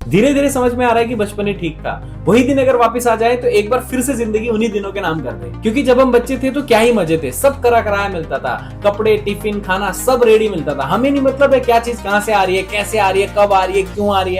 धीरे धीरे समझ में आ रहा है कि बचपन ही ठीक था। वही दिन अगर वापस आ जाए तो एक बार फिर से जिंदगी उन्हीं दिनों के नाम कर दे। क्योंकि जब हम बच्चे थे तो क्या ही मजे थे, सब करा कराया मिलता था, कपड़े, टिफिन, खाना सब रेडी मिलता था। हमें नहीं मतलब है क्या चीज कहां से आ रही है, कैसे आ रही है, कब आ रही है, क्यों आ रही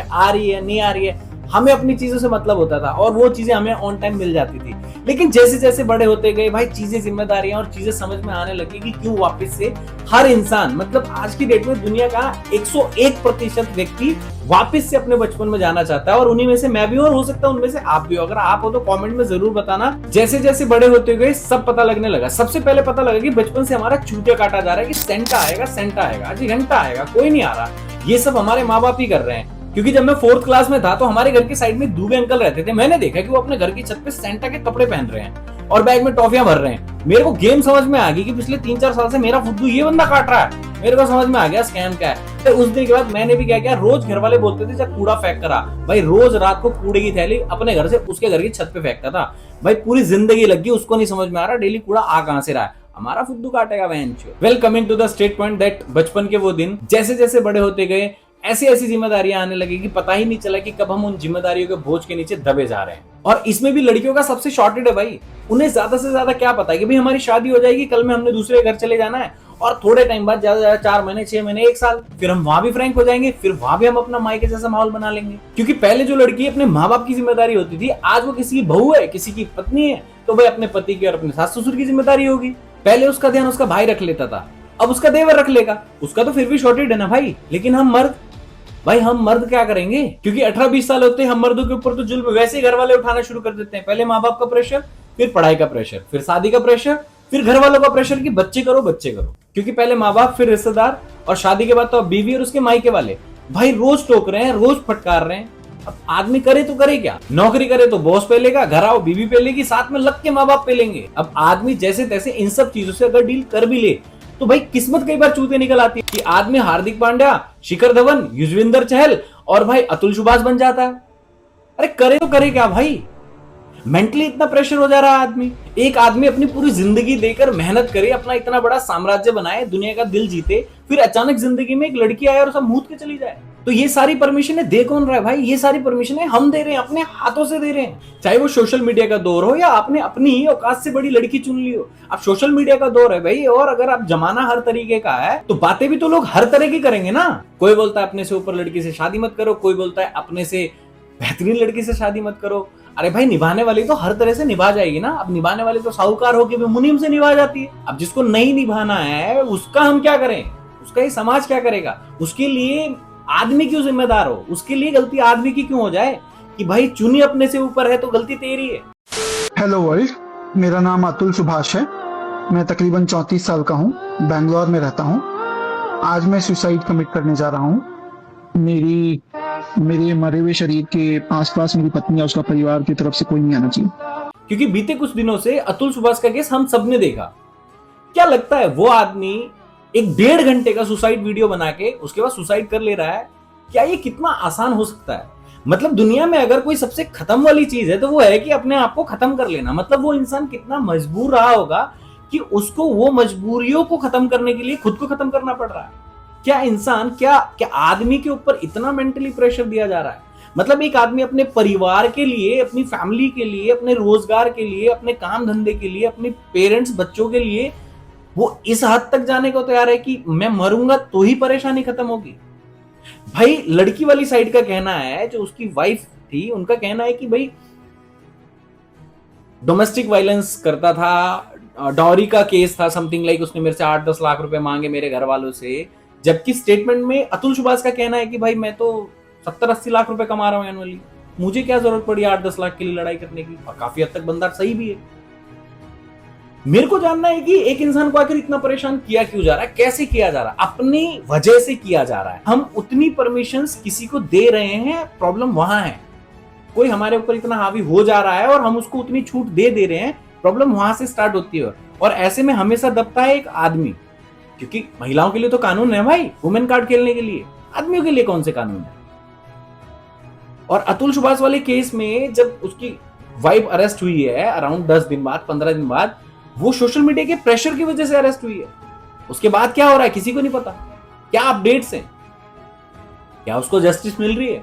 है, नहीं आ रही है। हमें अपनी चीजों से मतलब होता था और वो चीजें हमें ऑन टाइम मिल जाती थी। लेकिन जैसे जैसे बड़े होते गए भाई, चीजें, जिम्मेदारियां और चीजें समझ में आने लगी कि क्यों वापस से हर इंसान, मतलब आज की डेट में दुनिया का 101% व्यक्ति वापस से अपने बचपन में जाना चाहता है। और उन्हीं में से मैं भी हूं और हो सकता है उनमें से आप भी हो। अगर आप हो तो कमेंट में जरूर बताना। जैसे जैसे बड़े होते गए सब पता लगने लगा। सबसे पहले पता लगा कि बचपन से हमारा चूतिया काटा जा रहा है कि सेंटा आएगा, सेंटा आएगा, अजी घंटा आएगा, कोई नहीं आ रहा। ये सब हमारे माँ बाप ही कर रहे हैं। क्योंकि जब मैं 4th क्लास में था तो हमारे घर की साइड में दूबे अंकल रहते थे। मैंने देखा कि वो अपने घर की छत पे सेंटा के कपड़े पहन रहे हैं और बैग में टॉफियां भर रहे हैं। मेरे को गेम समझ में आ गई कि पिछले 3-4 साल से मेरा फुद्दू ये बंदा काट रहा है। मेरे को समझ में आ गया स्कैम क्या है। तो उस दिन के बाद मैंने भी क्या किया, रोज घर वाले बोलते थे जब कूड़ा फेंक करा, भाई रोज रात को कूड़े की थैली अपने घर से उसके घर की छत पे फेंकता था। भाई पूरी जिंदगी लग गई, उसको नहीं समझ में आ रहा डेली कूड़ा आ कहां से रहा है, हमारा फुद्दू काटेगा वहन। Well, coming to the statement that बचपन के वो दिन जैसे जैसे बड़े होते गए ऐसी ऐसी जिम्मेदारियां आने लगी कि पता ही नहीं चला कि कब हम उन जिम्मेदारियों के बोझ के नीचे दबे जा रहे हैं। और इसमें भी लड़कियों का सबसे शॉर्टेड है भाई। उन्हें ज्यादा से ज्यादा क्या पता है कि भाई हमारी शादी हो जाएगी, कल में हमने दूसरे घर चले जाना है और थोड़े टाइम बाद ज्यादा ज्यादा 4 महीने, 6 महीने, 1 साल, फिर हम वहां भी फ्रैंक हो जाएंगे, फिर वहां भी हम अपना मायके जैसा माहौल बना लेंगे। क्योंकि पहले जो लड़की अपने माँ बाप की जिम्मेदारी होती थी, आज वो किसी की बहू है, किसी की पत्नी है, तो भाई अपने पति की और अपने सास ससुर की जिम्मेदारी होगी। पहले उसका ध्यान उसका भाई रख लेता था, अब उसका देवर रख लेगा। उसका तो फिर भी शॉर्टेड है ना भाई। लेकिन हम मर्द, भाई हम मर्द क्या करेंगे? क्योंकि 18-20 साल होते हैं हम मर्दों के ऊपर तो जुल्म वैसे ही घर वाले उठाना शुरू कर देते हैं। पहले माँ बाप का प्रेशर, फिर पढ़ाई का प्रेशर, फिर शादी का प्रेशर, फिर घर वालों का प्रेशर कि बच्चे करो बच्चे करो। क्योंकि पहले माँ बाप, फिर रिश्तेदार, और शादी के बाद तो बीवी और उसके मायके वाले भाई रोज टोक रहे हैं, रोज फटकार रहे हैं। अब आदमी करे तो करे क्या? नौकरी करे तो बॉस पे लेगा, घर आओ बीवी पे लेगी, साथ में लग के माँ बाप पे लेंगे। अब आदमी जैसे तैसे इन सब चीजों से अगर डील कर भी ले तो भाई किस्मत कई बार चूते निकल आती है कि आदमी हार्दिक पांड्या, शिखर धवन, युजवेंद्र चहल और भाई अतुल सुभाष बन जाता है। अरे करे तो करे क्या भाई? मेंटली इतना प्रेशर हो जा रहा है आदमी। एक आदमी अपनी पूरी जिंदगी देकर मेहनत करे, अपना इतना बड़ा साम्राज्य बनाए, दुनिया का दिल जीते, फिर अचानक जिंदगी में एक लड़की आए और सब मूत के चली जाए। तो ये सारी परमिशन दे कौन रहा है भाई? ये सारी परमिशन हम दे रहे हैं, अपने हाथों से दे रहे हैं। चाहे वो सोशल मीडिया का दौर हो या आपने अपनी ही औकात से बड़ी लड़की चुन ली हो। अब सोशल मीडिया का दौर है भाई, और अगर आप जमाना हर तरीके का है तो बातें भी तो लोग हर तरह की करेंगे ना। कोई बोलता है अपने से ऊपर लड़की से शादी मत करो, कोई बोलता है अपने से बेहतरीन लड़की से शादी मत करो। अरे भाई निभाने वाली तो हर तरह से निभा जाएगी ना। अब निभाने वाली तो साहूकार होकर भी मुनीम से निभा जाती है। अब जिसको नहीं निभाना है उसका हम क्या करें? उसका ही समाज क्या करेगा? उसके लिए आदमी क्यों जिम्मेदार हो? उसके लिए गलती आदमी की क्यों हो जाए कि भाई चुनी अपने से ऊपर है तो गलती तेरी है। हेलो वर्ल्ड, मेरा नाम अतुल सुभाष है। मैं तकरीबन 34 साल का हूँ, बैंगलोर में रहता हूँ। आज मैं सुसाइड कमिट करने जा रहा हूँ। मेरे मरे हुए शरीर के आसपास मेरी पत्नी और उसका परिवार की तरफ से कोई नहीं आना चाहिए। क्योंकि बीते कुछ दिनों से अतुल सुभाष का केस हम सब ने देखा। क्या लगता है वो आदमी एक 1.5 घंटे का सुसाइड वीडियो बना के उसके बाद सुसाइड कर ले रहा है? क्या ये कितना आसान हो सकता है? मतलब दुनिया में अगर कोई सबसे खत्म वाली चीज है तो वो है कि अपने आप को खत्म कर लेना। मतलब वो इंसान कितना मजबूर रहा होगा कि उसको वो मजबूरियों को खत्म करने के लिए खुद को खत्म करना पड़ रहा है। क्या इंसान, क्या क्या आदमी के ऊपर इतना मेंटली प्रेशर दिया जा रहा है? मतलब एक आदमी अपने परिवार के लिए, अपनी फैमिली के लिए, अपने रोजगार के लिए, अपने काम धंधे के लिए, अपने पेरेंट्स, बच्चों के लिए वो इस हद तक जाने को तैयार है कि मैं मरूंगा तो ही परेशानी खत्म होगी। भाई लड़की वाली साइड का कहना है, जो उसकी वाइफ थी उनका कहना है कि भाई डोमेस्टिक वायलेंस करता था, डॉरी का केस था, समथिंग लाइक उसने मेरे से 8-10 लाख रुपए मांगे मेरे घर वालों से। जबकि स्टेटमेंट में अतुल सुभाष का कहना है कि भाई मैं तो 70-80 लाख रुपए कमा रहा हूं एनुअली, मुझे क्या जरूरत पड़ी 8-10 लाख के लिए लड़ाई करने की। और काफी हद तक बंदा सही भी है। मेरे को जानना है कि एक इंसान को आखिर इतना परेशान किया क्यों जा रहा है, कैसे किया जा रहा है? अपनी वजह से किया जा रहा है। हम उतनी परमिशंस किसी को दे रहे हैं, प्रॉब्लम वहां है। कोई हमारे ऊपर इतना हावी हो जा रहा है और हम उसको उतनी छूट दे रहे हैं, प्रॉब्लम वहां से स्टार्ट होती है। और ऐसे में हमेशा दबता है एक आदमी। क्योंकि महिलाओं के लिए तो कानून है भाई, वुमेन कार्ड खेलने के लिए, आदमियों के लिए कौन से कानून है? और अतुल सुभाष वाले केस में जब उसकी वाइफ अरेस्ट हुई है अराउंड 10 दिन बाद, 15 दिन बाद, वो सोशल मीडिया के प्रेशर की वजह से अरेस्ट हुई है। उसके बाद क्या हो रहा है किसी को नहीं पता। क्या अपडेट्स हैं? क्या उसको जस्टिस मिल रही है?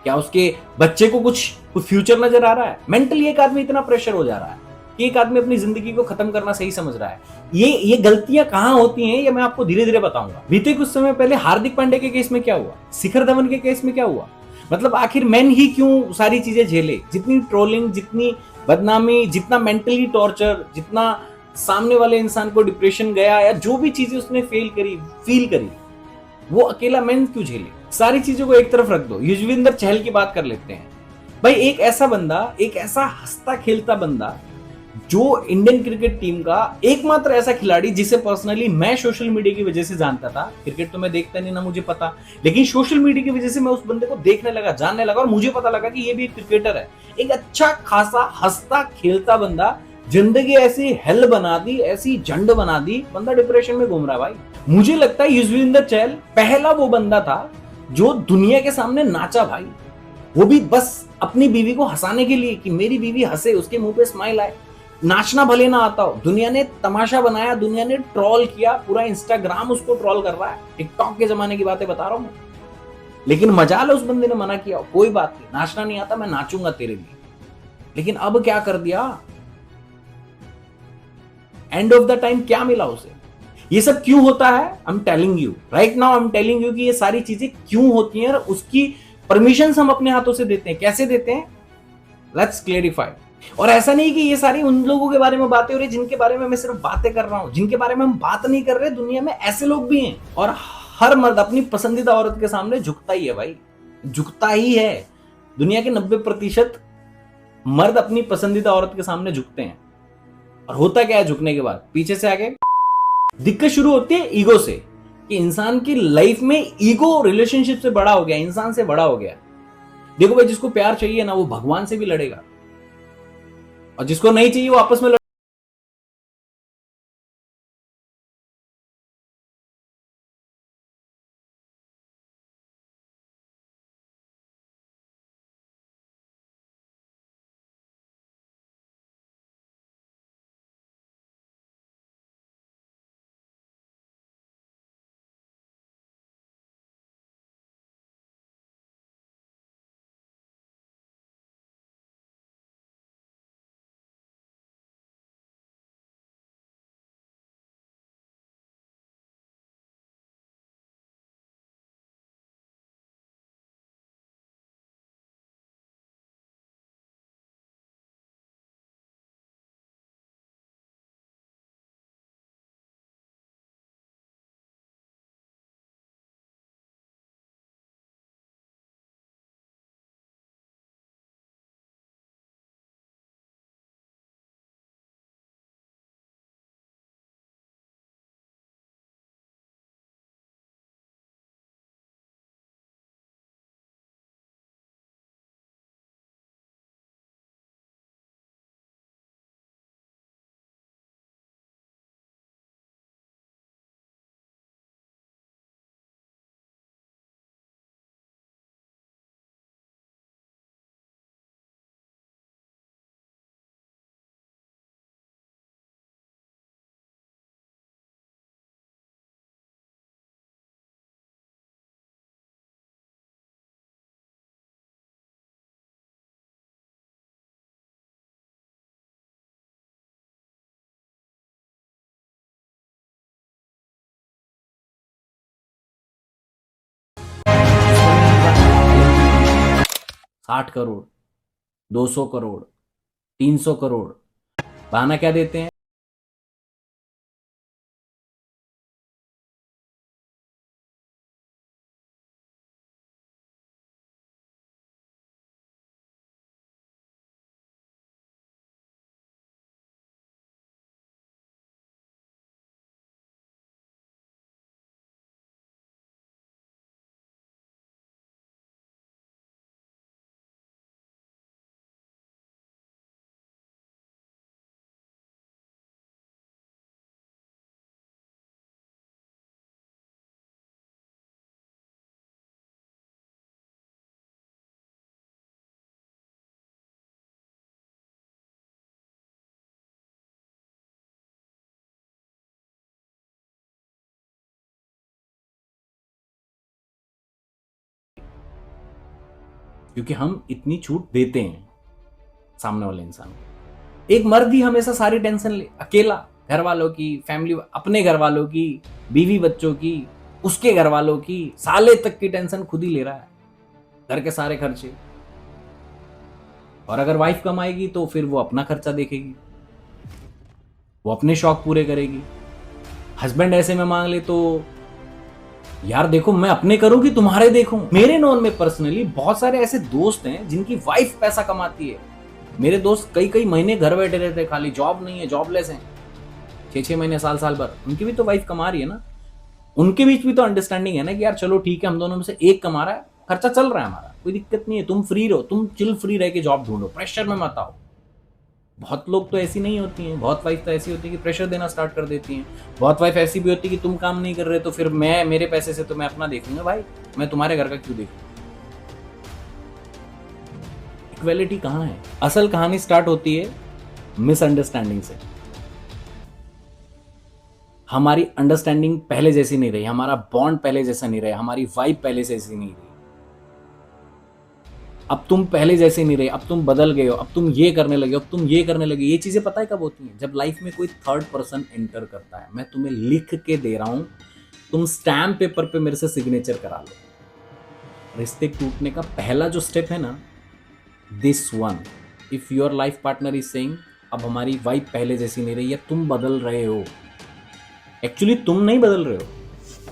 क्या उसके बच्चे को कुछ फ्यूचर नजर आ रहा है? मेंटली एक आदमी इतना प्रेशर हो जा रहा है कि एक आदमी अपनी जिंदगी को खत्म करना सही समझ रहा है। ये गलतियां कहां होती हैं ये मैं आपको धीरे धीरे बताऊंगा। बीते कुछ समय पहले हार्दिक पांडे के केस में क्या हुआ, शिखर धवन के केस में क्या हुआ, मतलब आखिर मैन ही क्यों सारी चीजें झेले, जितनी ट्रोलिंग, जितनी बदनामी, जितना मेंटली टॉर्चर, जितना सामने वाले इंसान को डिप्रेशन गया, या जो भी चीजें उसने फील करी, वो अकेला मैन क्यों झेले? सारी चीजों को एक तरफ रख दो, युजवेंद्र चहल की बात कर लेते हैं। भाई एक ऐसा बंदा, एक ऐसा हंसता खेलता बंदा, जो इंडियन क्रिकेट टीम का एकमात्र ऐसा खिलाड़ी जिसे पर्सनली मैं सोशल मीडिया की वजह से जानता था। क्रिकेट तो मैं देखता नहीं, ना मुझे पता, लेकिन सोशल मीडिया की वजह से मैं उस बंदे को देखने लगा, जानने लगा, और मुझे पता लगा कि ये भी एक क्रिकेटर है। एक अच्छा खासा हंसता खेलता बंदा, जिंदगी ऐसी हेल बना दी, ऐसी झंड बना दी, बंदा डिप्रेशन में घूम रहा है। भाई मुझे लगता है युजवेंद्र चहल पहला वो बंदा था जो दुनिया के सामने नाचा भाई, वो भी बस अपनी बीवी को हंसाने के लिए, कि मेरी बीवी हंसे, उसके मुंह पे स्माइल आए। नाचना भले ना आता हो, दुनिया ने तमाशा बनाया, दुनिया ने ट्रोल किया, पूरा इंस्टाग्राम उसको ट्रोल कर रहा है, टिकटॉक के जमाने की बातें बता रहा हूं मैं। लेकिन मजाल उस बंदे ने मना किया, कोई बात नहीं, नाचना नहीं आता, मैं नाचूंगा तेरे लिए। लेकिन अब क्या कर दिया, एंड ऑफ द टाइम क्या मिला उसे? ये सब क्यों होता है? I am telling you right now, I am telling you कि ये सारी चीजें क्यों होती हैं, और उसकी परमिशन हम अपने हाथों से देते हैं। कैसे देते हैं? Let's clarify. और ऐसा नहीं कि ये सारी उन लोगों के बारे में बातें हो रही जिनके बारे में मैं सिर्फ बातें कर रहा हूं, जिनके बारे में हम बात नहीं कर रहे, दुनिया में ऐसे लोग भी हैं। और हर मर्द अपनी पसंदीदा औरत के सामने झुकता ही है भाई, झुकता ही है। दुनिया के 90% मर्द अपनी पसंदीदा औरत के सामने झुकते हैं। और होता क्या है झुकने के बाद? पीछे से आगे दिक्कत शुरू होती है ईगो से, कि इंसान की लाइफ में ईगो रिलेशनशिप से बड़ा हो गया, इंसान से बड़ा हो गया। देखो भाई, जिसको प्यार चाहिए ना, वो भगवान से भी लड़ेगा, और जिसको नहीं चाहिए वो आपस में साठ करोड़, 200 करोड़, 300 करोड़, बहाना क्या देते हैं? क्योंकि हम इतनी छूट देते हैं सामने वाले इंसान को। एक मर्द ही हमेशा सारी टेंशन ले, अकेला, घर वालों की, फैमिली, अपने घर वालों की, बीवी बच्चों की, उसके घर वालों की, साले तक की टेंशन खुद ही ले रहा है, घर के सारे खर्चे। और अगर वाइफ कमाएगी तो फिर वो अपना खर्चा देखेगी, वो अपने शौक पूरे करेगी। हस्बैंड ऐसे में मांग ले तो यार देखो मैं अपने करूं कि तुम्हारे देखूं। मेरे नॉन में पर्सनली बहुत सारे ऐसे दोस्त हैं जिनकी वाइफ पैसा कमाती है। मेरे दोस्त कई कई महीने घर बैठे रहते हैं, खाली जॉब नहीं है, जॉबलेस हैं, 6-6 महीने, साल साल भर। उनकी भी तो वाइफ कमा रही है ना, उनके बीच भी तो अंडरस्टैंडिंग है ना कि यार चलो ठीक है, हम दोनों में से एक कमा रहा है, खर्चा चल रहा है हमारा, कोई दिक्कत नहीं है, तुम फ्री रहो, तुम चिल फ्री रह के जॉब ढूंढो, प्रेशर में मत आओ। बहुत लोग तो ऐसी नहीं होती हैं, बहुत वाइफ तो ऐसी होती है कि प्रेशर देना स्टार्ट कर देती हैं। बहुत वाइफ ऐसी भी होती है कि तुम काम नहीं कर रहे तो फिर मैं, मेरे पैसे से तो मैं अपना देखूंगा भाई, मैं तुम्हारे घर का क्यों देखूं। इक्वेलिटी कहाँ है? असल कहानी स्टार्ट होती है मिसअंडरस्टैंडिंग से। हमारी अंडरस्टैंडिंग पहले जैसी नहीं रही, हमारा बॉन्ड पहले जैसा नहीं रहा, हमारी वाइब पहले जैसी नहीं रही। अब तुम पहले जैसे नहीं रहे, अब तुम बदल गए हो, अब तुम ये करने लगे हो, अब तुम ये करने लगे। ये चीजें पता है कब होती हैं? जब लाइफ में कोई थर्ड पर्सन एंटर करता है। मैं तुम्हें लिख के दे रहा हूं, तुम स्टैम्प पेपर पे मेरे से सिग्नेचर करा लो। रिश्ते टूटने का पहला जो स्टेप है ना, this one, if your life partner is saying अब हमारी वाइब पहले जैसी नहीं रही है, तुम बदल रहे हो। एक्चुअली तुम नहीं बदल रहे हो,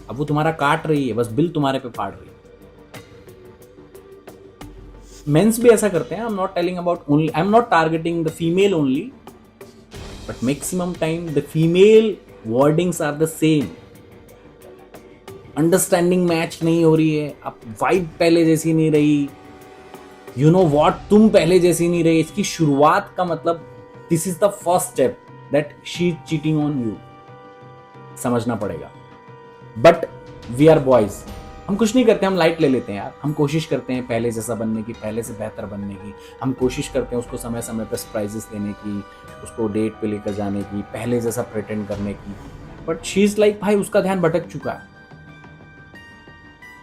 अब वो तुम्हारा काट रही है, बस बिल तुम्हारे पे फाड़ रही है। मेंस भी ऐसा करते हैं। I am not telling about only, I am not targeting the female only, but maximum time the female wordings are the same. Understanding match नहीं हो रही है, अब वाइब पहले जैसी नहीं रही, यू नो व्हाट, तुम पहले जैसी नहीं रही। इसकी शुरुआत का मतलब, this is the first step that she is cheating on you, समझना पड़ेगा। बट वी आर बॉयज, हम कुछ नहीं करते, हम लाइट ले लेते हैं यार। हम कोशिश करते हैं पहले जैसा बनने की, पहले से बेहतर बनने की। हम कोशिश करते हैं उसको समय समय पर सरप्राइजेस देने की, उसको डेट पे लेकर जाने की, पहले जैसा प्रिटेंड करने की। बट शी इज लाइक, भाई उसका ध्यान भटक चुका है।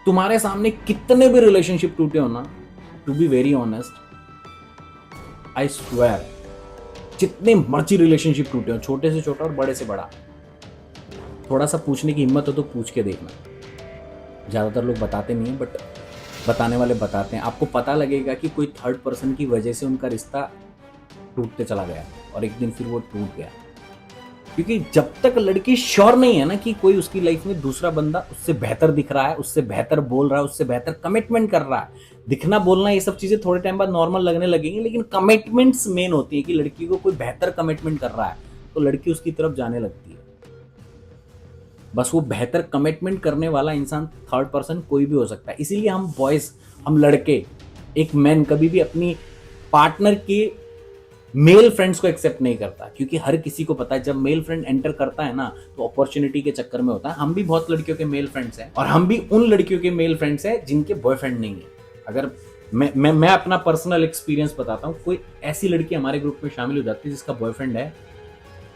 तुम्हारे सामने कितने भी रिलेशनशिप टूटे हो ना, to be very honest, I swear, जितने मर्जी रिलेशनशिप टूटे हो, छोटे से छोटा और बड़े से बड़ा, थोड़ा सा पूछने की हिम्मत हो तो पूछ के देखना। ज़्यादातर लोग बताते नहीं हैं, बट बताने वाले बताते हैं। आपको पता लगेगा कि कोई थर्ड पर्सन की वजह से उनका रिश्ता टूटते चला गया और एक दिन फिर वो टूट गया। क्योंकि जब तक लड़की श्योर नहीं है ना कि कोई उसकी लाइफ में दूसरा बंदा उससे बेहतर दिख रहा है, उससे बेहतर बोल रहा है, उससे बेहतर कमिटमेंट कर रहा है। दिखना, बोलना, ये सब चीज़ें थोड़े टाइम बाद नॉर्मल लगने लगेंगी, लेकिन कमिटमेंट्स मेन होती है कि लड़की को कोई बेहतर कमिटमेंट कर रहा है तो लड़की उसकी तरफ जाने लगती है। बस वो बेहतर कमिटमेंट करने वाला इंसान, थर्ड पर्सन कोई भी हो सकता है। इसीलिए हम बॉयज, हम लड़के, एक मैन कभी भी अपनी पार्टनर के मेल फ्रेंड्स को एक्सेप्ट नहीं करता, क्योंकि हर किसी को पता है जब मेल फ्रेंड एंटर करता है ना तो अपॉर्चुनिटी के चक्कर में होता है। हम भी बहुत लड़कियों के मेल फ्रेंड्स हैं, और हम भी उन लड़कियों के मेल फ्रेंड्स हैं जिनके बॉयफ्रेंड नहीं है। अगर मैं अपना पर्सनल एक्सपीरियंस बताता हूँ, कोई ऐसी लड़की हमारे ग्रुप में शामिल हो जाती है जिसका बॉयफ्रेंड है,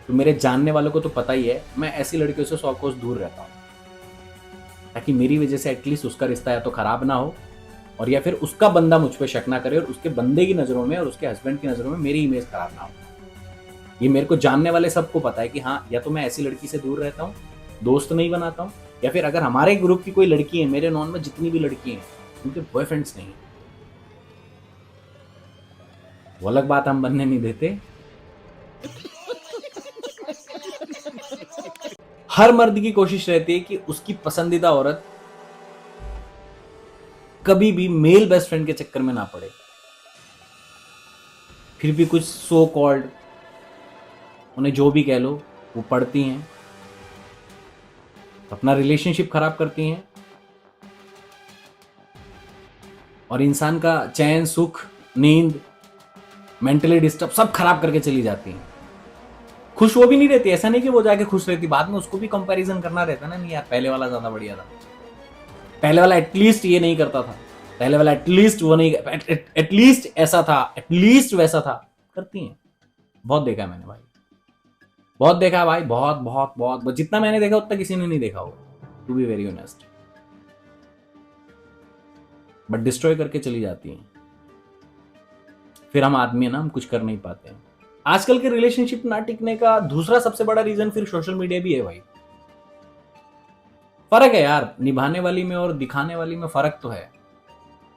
तो मेरे जानने वालों को तो पता ही है, मैं ऐसी लड़कियों से 100 कोस दूर रहता हूँ, ताकि मेरी वजह से एटलीस्ट उसका रिश्ता या तो खराब ना हो, और या फिर उसका बंदा मुझ पर शक ना करे, और उसके बंदे की नज़रों में और उसके हस्बैंड की नज़रों में मेरी इमेज खराब ना हो। ये मेरे को जानने वाले सबको पता है कि हाँ, या तो मैं ऐसी लड़की से दूर रहता हूँ, दोस्त नहीं बनाता हूँ, या फिर अगर हमारे ग्रुप की कोई लड़की है, मेरे नॉन में जितनी भी लड़की हैं, उनके बॉयफ्रेंड्स नहीं है। वो अलग बात हम बनने नहीं देते। हर मर्द की कोशिश रहती है कि उसकी पसंदीदा औरत कभी भी मेल बेस्ट फ्रेंड के चक्कर में ना पड़े। फिर भी कुछ सो कॉल्ड, उन्हें जो भी कह लो, वो पढ़ती हैं, अपना रिलेशनशिप खराब करती हैं, और इंसान का चैन, सुख, नींद, मेंटली डिस्टर्ब सब खराब करके चली जाती हैं। खुश वो भी नहीं रहती, ऐसा नहीं कि वो जाके खुश रहती, बाद में उसको भी कंपैरिजन करना रहता ना, नहीं यार पहले वाला ज्यादा बढ़िया था, पहले वाला एटलीस्ट ये नहीं करता था, पहले वाला एटलीस्ट वो नहीं, एटलीस्ट ऐसा था, एटलीस्ट वैसा था, करती हैं। बहुत देखा है मैंने भाई, बहुत देखा है भाई, बहुत बहुत बहुत, जितना मैंने देखा उतना किसी ने नहीं देखा होगा, to be very honest. But destroy करके चली जाती हैं। फिर हम आदमी है ना, हम कुछ कर नहीं पाते हैं। आजकल के रिलेशनशिप ना टिकने का दूसरा सबसे बड़ा रीजन फिर सोशल मीडिया भी है भाई। फर्क है यार, निभाने वाली में और दिखाने वाली में फर्क तो है।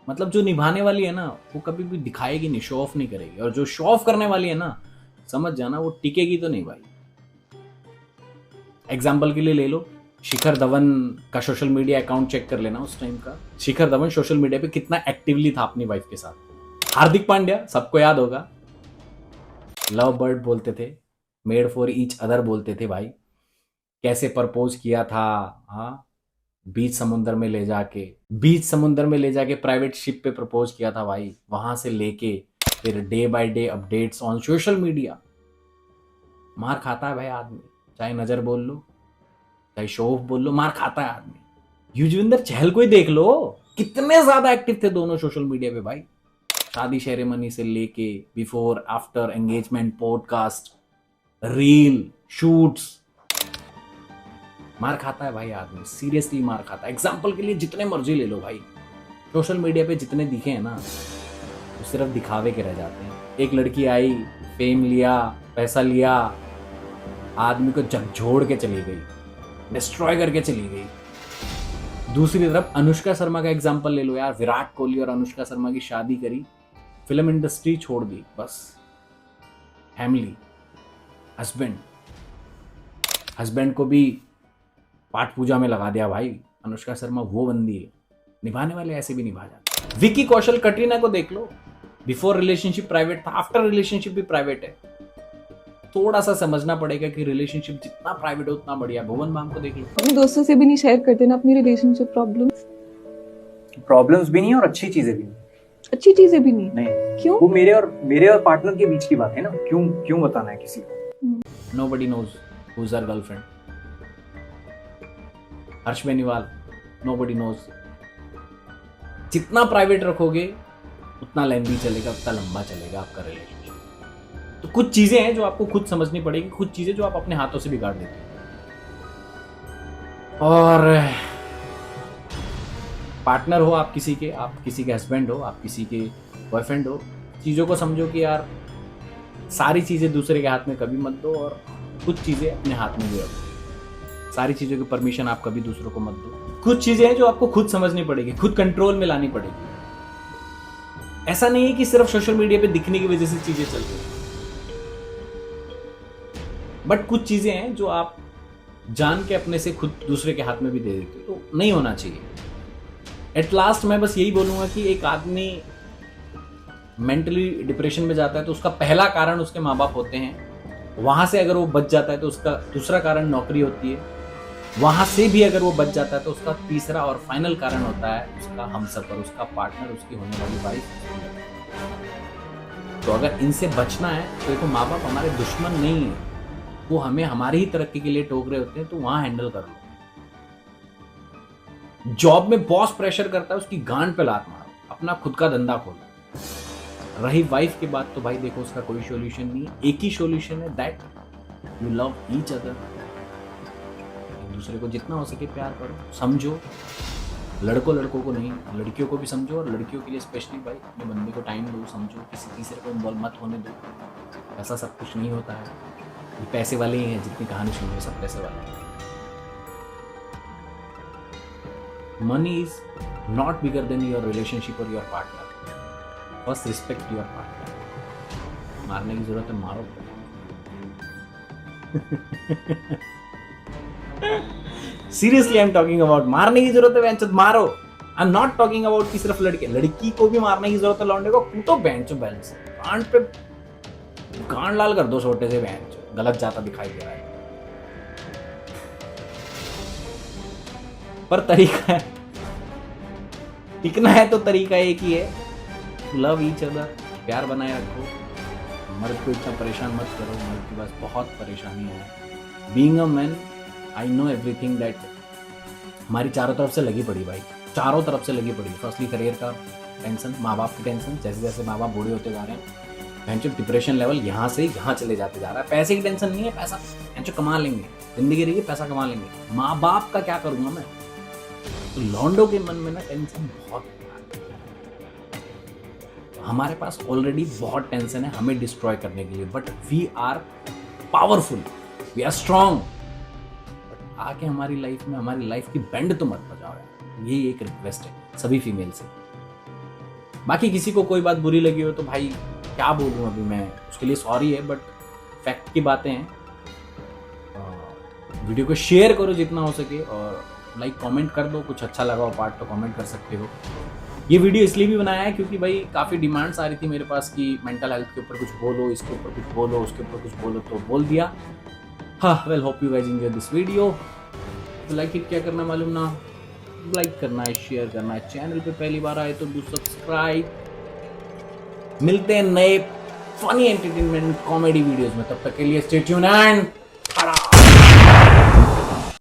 मतलब जो निभाने वाली है ना, वो कभी भी दिखाएगी नहीं, शो ऑफ नहीं करेगी, और जो शो ऑफ करने वाली है ना, समझ जाना वो टिकेगी तो नहीं भाई। एग्जाम्पल के लिए ले लो, शिखर धवन का सोशल मीडिया अकाउंट चेक कर लेना उस टाइम का। शिखर धवन सोशल मीडिया पे कितना एक्टिवली था अपनी वाइफ के साथ। हार्दिक पांड्या सबको याद होगा, लव बर्ड बोलते थे, मेड फॉर ईच अदर बोलते थे भाई। कैसे प्रपोज किया था, हाँ, बीच समुंदर में ले जाके प्राइवेट शिप पे प्रपोज किया था भाई। वहां से लेके फिर day by day updates on social media. मार खाता है भाई आदमी, चाहे नजर बोल लो, चाहे शो ऑफ बोल लो, मार खाता है आदमी। युजवेंद्र चहल को ही देख लो, कितने ज्यादा एक्टिव थे दोनों सोशल मीडिया पे भाई। शादी सेरेमनी से लेके before after engagement, podcast, reel, shoots, मार खाता है भाई आदमी, सीरियसली मार खाता है। एग्जाम्पल के लिए जितने मर्जी ले लो भाई, सोशल मीडिया पे जितने दिखे हैं ना, वो सिर्फ दिखावे के रह जाते हैं। एक लड़की आई, फेम लिया, पैसा लिया, आदमी को झकझोड़ के चली गई, डिस्ट्रॉय करके चली गई। दूसरी तरफ अनुष्का शर्मा का एग्जाम्पल ले लो यार, विराट कोहली और अनुष्का शर्मा की शादी करी, फिल्म इंडस्ट्री छोड़ दी, बस फैमिली, हस्बैंड को भी पाठ पूजा में लगा दिया भाई। अनुष्का शर्मा वो बंदी है, निभाने वाले ऐसे भी निभा जाते। विकी कौशल, कटरीना को देख लो, बिफोर रिलेशनशिप प्राइवेट था, आफ्टर रिलेशनशिप भी प्राइवेट है। थोड़ा सा समझना पड़ेगा कि रिलेशनशिप जितना प्राइवेट हो उतना बढ़िया। भुवन बाम को देख लो, अपने दोस्तों से भी नहीं शेयर करते ना अपनी रिलेशनशिप प्रॉब्लम्स भी नहीं और अच्छी चीजें भी नहीं। अच्छी चीजें भी नहीं। क्यों? वो मेरे और पार्टनर के बीच की बात है ना, क्यों बताना है किसी को। Nobody knows who is her girlfriend. Harsh Beniwal, nobody knows. जितना प्राइवेट रखोगे उतना लेंथी चलेगा, उतना लंबा चलेगा आपका रिलेशनशिप। तो कुछ चीजें हैं जो आपको खुद समझनी पड़ेगी, कुछ चीजें जो आप अपने हाथों से बिगाड़ देते हो। और पार्टनर हो आप किसी के हस्बैंड हो, आप किसी के बॉयफ्रेंड हो, चीज़ों को समझो कि यार सारी चीज़ें दूसरे के हाथ में कभी मत दो, और कुछ चीज़ें अपने हाथ में भी रखो। सारी चीज़ों की परमिशन आप कभी दूसरों को मत दो। कुछ चीज़ें हैं जो आपको खुद समझनी पड़ेगी, खुद कंट्रोल में लानी पड़ेगी। ऐसा नहीं है कि सिर्फ सोशल मीडिया पे दिखने की वजह से चीज़ें चल रही हैं, बट कुछ चीज़ें हैं जो आप जान के अपने से खुद दूसरे के हाथ में भी दे देते हो, तो नहीं होना चाहिए। एट लास्ट मैं बस यही बोलूंगा कि एक आदमी मेंटली डिप्रेशन में जाता है तो उसका पहला कारण उसके माँ बाप होते हैं, वहां से अगर वो बच जाता है तो उसका दूसरा कारण नौकरी होती है, वहां से भी अगर वो बच जाता है तो उसका तीसरा और फाइनल कारण होता है उसका हमसफर, उसका पार्टनर, उसकी होने वाली वाइफ। तो अगर इनसे बचना है तो देखो, माँ बाप हमारे दुश्मन नहीं है, वो हमें हमारी ही तरक्की के लिए टोक रहे होते हैं, तो वहां हैंडल कर लो। जॉब में बॉस प्रेशर करता है, उसकी गांड पे लात मारो, अपना खुद का धंधा खोलो। रही वाइफ की बात, तो भाई देखो उसका कोई सॉल्यूशन नहीं है, एक ही सॉल्यूशन है, that you love each other. एक दूसरे को जितना हो सके प्यार करो, समझो। लड़कों को नहीं, लड़कियों को भी समझो, और लड़कियों के लिए स्पेशली भाई अपने बंदे को टाइम दो, समझो, किसी तीसरे को इन्वॉल्व मत होने दो। ऐसा सब कुछ नहीं होता है, ये पैसे वाले ही हैं, जितनी कहानी सुन रहे सब पैसे वाले हैं। Money is not bigger than your relationship or your partner. First, respect your partner. मारने की जरूरत है, मारो। Seriously, I'm talking about मारने की जरूरत है, बेंचो मारो। I'm not talking about कि सिर्फ लड़की को भी मारने की जरूरत है, लौंडे को कूटो बेंचो बैलेंस, कांड पे कांड लाल कर दो छोटे से, बेंचो गलत जाता दिखाई दे रहा है। पर तरीका है, टिकना है तो तरीका एक ही है, लव ईच अदर, प्यार बनाए रखो। मर्द को इतना परेशान मत करो, मर्द के पास बहुत परेशानी है। Being a man, I know everything that हमारी चारों तरफ से लगी पड़ी भाई, चारों तरफ से लगी पड़ी। फर्स्टली करियर का टेंशन, माँ बाप की टेंशन, जैसे जैसे माँ बाप बूढ़े होते जा रहे हैं, डिप्रेशन लेवल यहाँ से यहाँ चले जाते जा रहा है। पैसे की टेंशन नहीं है, पैसा कमा लेंगे, जिंदगी रहेगी, पैसा कमा लेंगे। माँ बाप का क्या करूँगा मैं? तो लॉन्डो के मन में ना टेंशन बहुत है। हमारे पास ऑलरेडी बहुत टेंशन है हमें डिस्ट्रॉय करने के लिए, but we are powerful, we are strong. आके हमारी लाइफ में हमारी लाइफ की बैंड तो मत बजाओ यार, ये एक रिक्वेस्ट है सभी फीमेल से। बाकी किसी को कोई बात बुरी लगी हो तो भाई क्या बोलूँ अभी मैं, उसके लिए सॉरी है, बट फैक्ट की बातें हैं। वीडियो को शेयर करो जितना हो सके और लाइक कमेंट कर दो, कुछ अच्छा लगा हो पार्ट तो कमेंट कर सकते हो। ये वीडियो इसलिए भी बनाया है क्योंकि भाई काफ़ी डिमांड्स आ रही थी मेरे पास कि मेंटल हेल्थ के ऊपर कुछ बोलो, इसके ऊपर कुछ बोलो, उसके ऊपर कुछ बोलो, तो बोल दिया। हाँ well, hope you guys enjoy this video. तो लाइक इट क्या करना मालूम ना, लाइक करना है, शेयर करना है, चैनल पे पहली बार आए तो डू सब्सक्राइब। मिलते हैं नए फनी एंटरटेनमेंट कॉमेडी वीडियोस में, तब तक के लिए स्टे ट्यून्ड एंड